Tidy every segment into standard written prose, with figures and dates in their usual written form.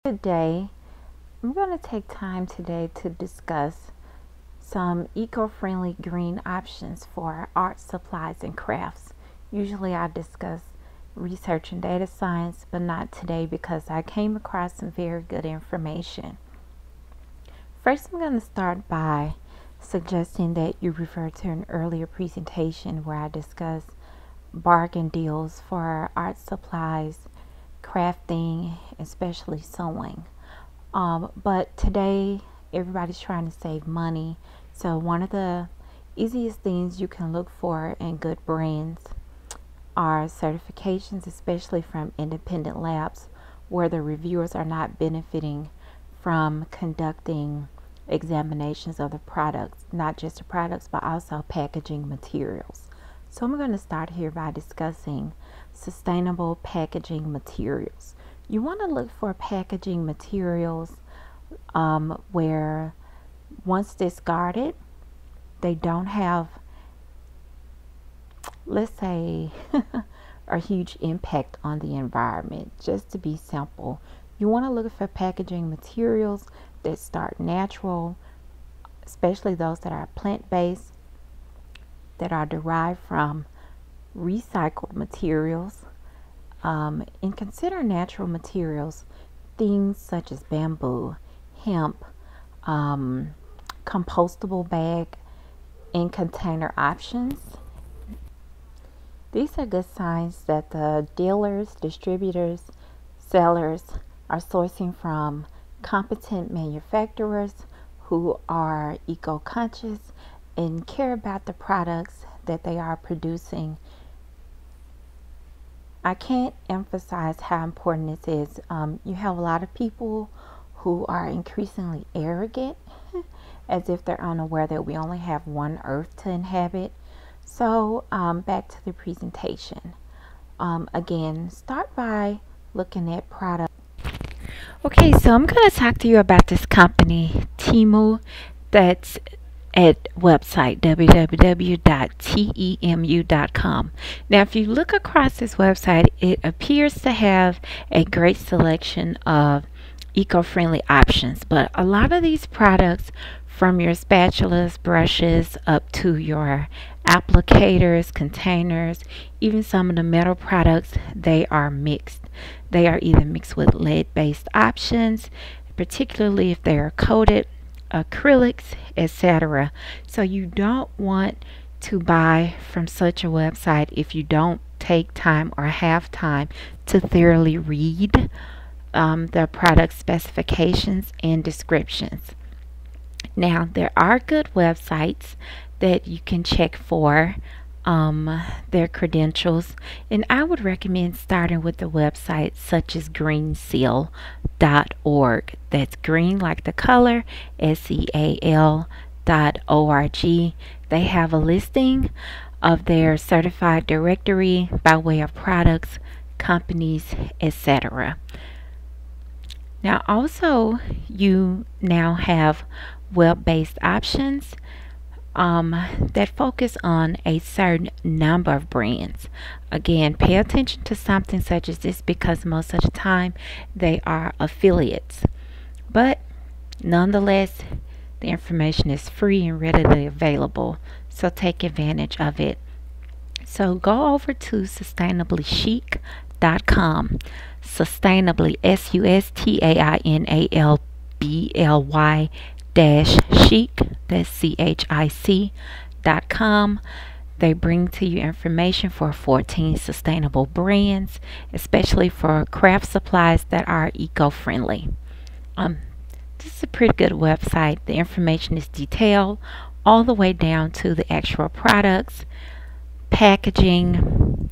Today, I'm going to take time today to discuss some eco-friendly green options for art supplies and crafts. Usually I discuss research and data science, but not today because I came across some very good information. First, I'm going to start by suggesting that you refer to an earlier presentation where I discussed bargain deals for art supplies, crafting, especially sewing. But today everybody's trying to save money, so one of the easiest things you can look for in good brands are certifications, especially from independent labs where the reviewers are not benefiting from conducting examinations of the products, not just the products but also packaging materials. So I'm going to start here by discussing sustainable packaging materials. You want to look for packaging materials where once discarded, they don't have, let's say, a huge impact on the environment. Just to be simple, you want to look for packaging materials that start natural, especially those that are plant-based, that are derived from recycled materials, and consider natural materials, things such as bamboo, hemp, compostable bag and container options. These are good signs that the dealers, distributors, sellers are sourcing from competent manufacturers who are eco-conscious and care about the products that they are producing. I can't emphasize how important this is. You have a lot of people who are increasingly arrogant as if they're unaware that we only have one earth to inhabit. So back to the presentation. Again, start by looking at products. Okay, so I'm going to talk to you about this company, Temu, that's at website www.temu.com. Now, if you look across this website, it appears to have a great selection of eco-friendly options, but a lot of these products, from your spatulas, brushes, up to your applicators, containers, even some of the metal products, they are mixed. They are either mixed with lead-based options, particularly if they are coated, acrylics, etc. So you don't want to buy from such a website if you don't take time or have time to thoroughly read the product specifications and descriptions. Now, there are good websites that you can check for their credentials, and I would recommend starting with the websites such as greenseal.org. That's green like the color, SEAL.org. They have a listing of their certified directory by way of products, companies, etc. Now also, you now have web-based options that focus on a certain number of brands. Again, pay attention to something such as this because most of the time they are affiliates. But nonetheless, the information is free and readily available, so take advantage of it. So go over to sustainablychic.com. Sustainably, SUSTAINALBLY chic, that's CHIC.com. They bring to you information for 14 sustainable brands, especially for craft supplies that are eco-friendly. This is a pretty good website. The information is detailed all the way down to the actual products, packaging,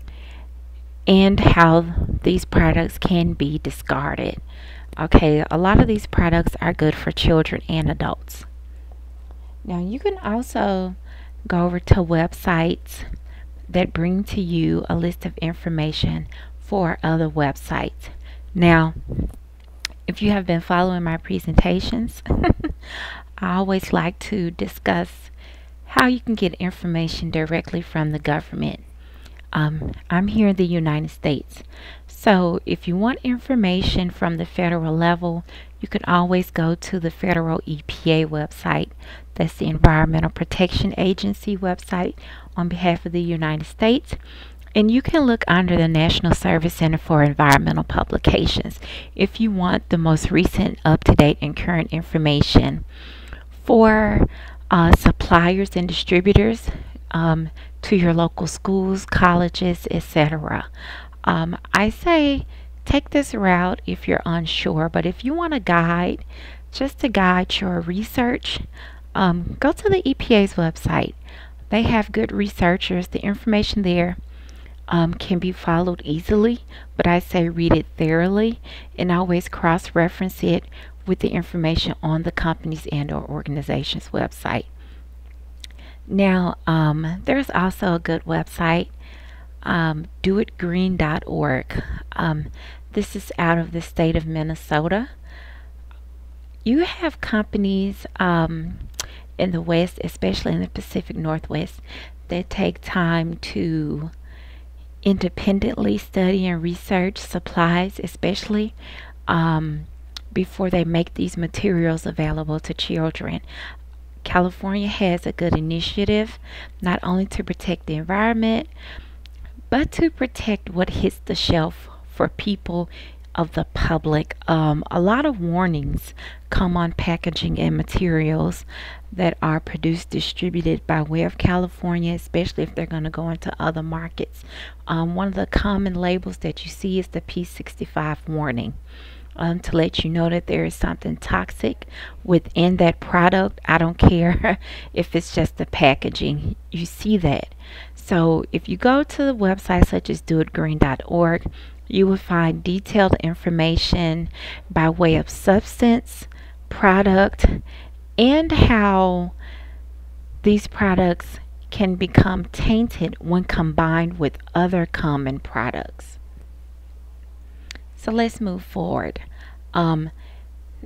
and how these products can be discarded. Okay, a lot of these products are good for children and adults. Now, you can also go over to websites that bring to you a list of information for other websites. Now, if you have been following my presentations, I always like to discuss how you can get information directly from the government. I'm here in the United States, So if you want information from the federal level, you can always go to the federal EPA website. That's the Environmental Protection Agency website on behalf of the United States. And you can look under the National Service Center for Environmental Publications if you want the most recent, up-to-date, and current information for suppliers and distributors to your local schools, colleges, etc. I say take this route if you're unsure, but if you want a guide, just to guide your research, go to the EPA's website. They have good researchers. The information there can be followed easily, but I say read it thoroughly and always cross-reference it with the information on the company's and or organization's website. Now, there's also a good website, doitgreen.org. This is out of the state of Minnesota. You have companies in the West, especially in the Pacific Northwest, that take time to independently study and research supplies, especially before they make these materials available to children. California has a good initiative not only to protect the environment, but to protect what hits the shelf for people of the public. A lot of warnings come on packaging and materials that are produced, distributed by way of California, especially if they're going to go into other markets. One of the common labels that you see is the P65 warning. To let you know that there is something toxic within that product. I don't care if it's just the packaging, you see that. So if you go to the website such as doitgreen.org, you will find detailed information by way of substance, product, and how these products can become tainted when combined with other common products. So let's move forward. Now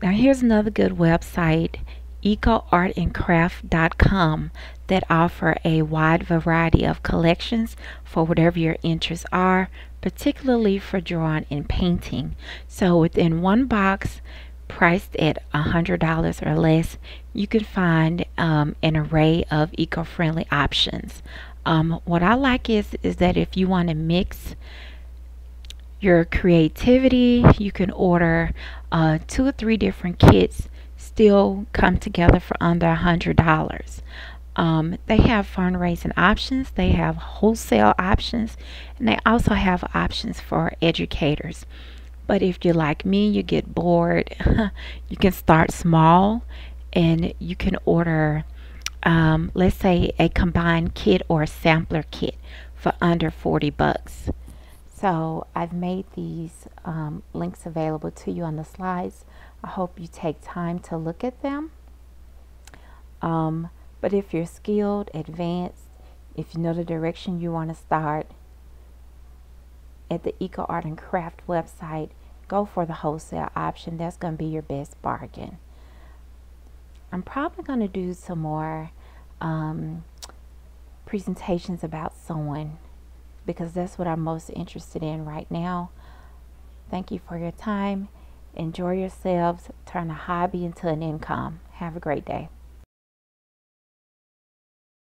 here's another good website, ecoartandcraft.com, that offer a wide variety of collections for whatever your interests are, particularly for drawing and painting. So within one box priced at $100 or less, you can find an array of eco-friendly options. What I like is that if you want to mix your creativity, you can order 2 or 3 different kits, still come together for under $100. They have fundraising options, they have wholesale options, and they also have options for educators. But if you're like me, you get bored, you can start small and you can order, let's say, a combined kit or a sampler kit for under 40 bucks. So I've made these links available to you on the slides. I hope you take time to look at them. But if you're skilled, advanced, if you know the direction you want to start, at the Eco Art and Craft website, go for the wholesale option. That's going to be your best bargain. I'm probably going to do some more presentations about sewing, because that's what I'm most interested in right now. Thank you for your time. Enjoy yourselves. Turn a hobby into an income. Have a great day.